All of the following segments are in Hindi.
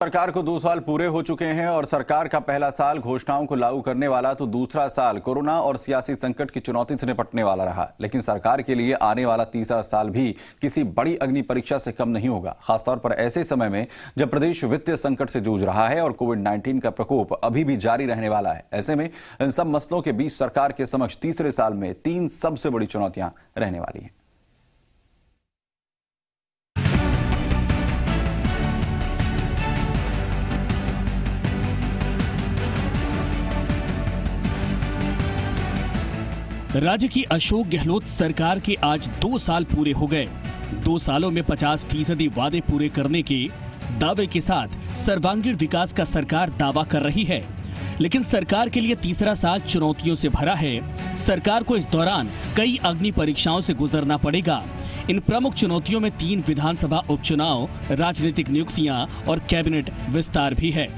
सरकार को 2 साल पूरे हो चुके हैं और सरकार का पहला साल घोषणाओं को लागू करने वाला तो दूसरा साल कोरोना और सियासी संकट की चुनौती से निपटने वाला रहा। लेकिन सरकार के लिए आने वाला तीसरा साल भी किसी बड़ी अग्नि परीक्षा से कम नहीं होगा, खासतौर पर ऐसे समय में जब प्रदेश वित्तीय संकट से जूझ रहा है और कोविड-19 का प्रकोप अभी भी जारी रहने वाला है। ऐसे में इन सब मसलों के बीच सरकार के समक्ष तीसरे साल में 3 सबसे बड़ी चुनौतियां रहने वाली हैं। राज्य की अशोक गहलोत सरकार के आज 2 साल पूरे हो गए। 2 सालों में 50% वादे पूरे करने के दावे के साथ सर्वांगीण विकास का सरकार दावा कर रही है। लेकिन सरकार के लिए तीसरा साल चुनौतियों से भरा है। सरकार को इस दौरान कई अग्नि परीक्षाओं से गुजरना पड़ेगा। इन प्रमुख चुनौतियों में 3 विधानसभा उपचुनाव, राजनीतिक नियुक्तियां और कैबिनेट विस्तार भी है।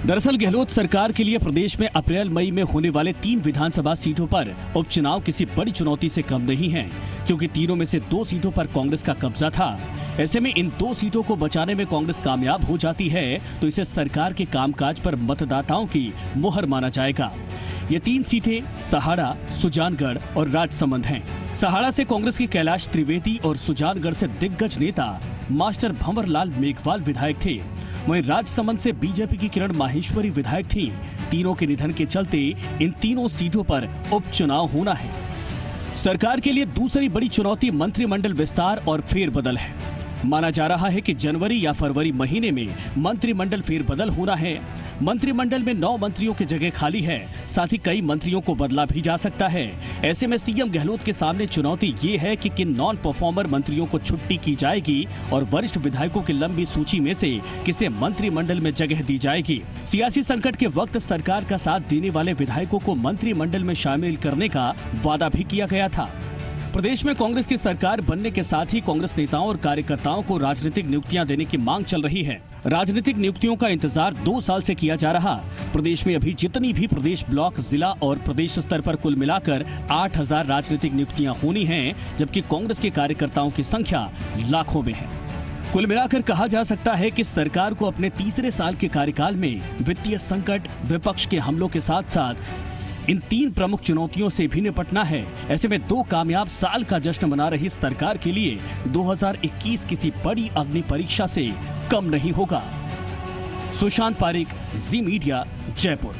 दरअसल गहलोत सरकार के लिए प्रदेश में अप्रैल मई में होने वाले 3 विधानसभा सीटों पर उपचुनाव किसी बड़ी चुनौती से कम नहीं है, क्योंकि तीनों में से 2 सीटों पर कांग्रेस का कब्जा था। ऐसे में इन 2 सीटों को बचाने में कांग्रेस कामयाब हो जाती है तो इसे सरकार के कामकाज पर मतदाताओं की मुहर माना जाएगा। ये 3 सीटें सहाड़ा, सुजानगढ़ और राजसमंद हैं। सहाड़ा से कांग्रेस के कैलाश त्रिवेदी और सुजानगढ़ से दिग्गज नेता मास्टर भंवरलाल मेघवाल विधायक थे। वहीं राजसमंद से बीजेपी की किरण माहेश्वरी विधायक थी। तीनों के निधन के चलते इन तीनों सीटों पर उपचुनाव होना है। सरकार के लिए दूसरी बड़ी चुनौती मंत्रिमंडल विस्तार और फेरबदल है। माना जा रहा है कि जनवरी या फरवरी महीने में मंत्रिमंडल फेरबदल होना है। मंत्रिमंडल में 9 मंत्रियों की जगह खाली है, साथ ही कई मंत्रियों को बदला भी जा सकता है। ऐसे में सीएम गहलोत के सामने चुनौती ये है कि किन नॉन परफॉर्मर मंत्रियों को छुट्टी की जाएगी और वरिष्ठ विधायकों की लंबी सूची में से किसे मंत्रिमंडल में जगह दी जाएगी। सियासी संकट के वक्त सरकार का साथ देने वाले विधायकों को मंत्रिमंडल में शामिल करने का वादा भी किया गया था। प्रदेश में कांग्रेस की सरकार बनने के साथ ही कांग्रेस नेताओं और कार्यकर्ताओं को राजनीतिक नियुक्तियां देने की मांग चल रही है। राजनीतिक नियुक्तियों का इंतजार 2 साल से किया जा रहा। प्रदेश में अभी जितनी भी प्रदेश, ब्लॉक, जिला और प्रदेश स्तर पर कुल मिलाकर 8000 राजनीतिक नियुक्तियां होनी हैं, जबकि कांग्रेस के कार्यकर्ताओं की संख्या लाखों में है। कुल मिलाकर कहा जा सकता है कि सरकार को अपने तीसरे साल के कार्यकाल में वित्तीय संकट, विपक्ष के हमलों के साथ साथ इन 3 प्रमुख चुनौतियों से भी निपटना है। ऐसे में 2 कामयाब साल का जश्न मना रही सरकार के लिए 2021 किसी बड़ी अग्नि परीक्षा से कम नहीं होगा। सुशांत पारिक, जी मीडिया, जयपुर।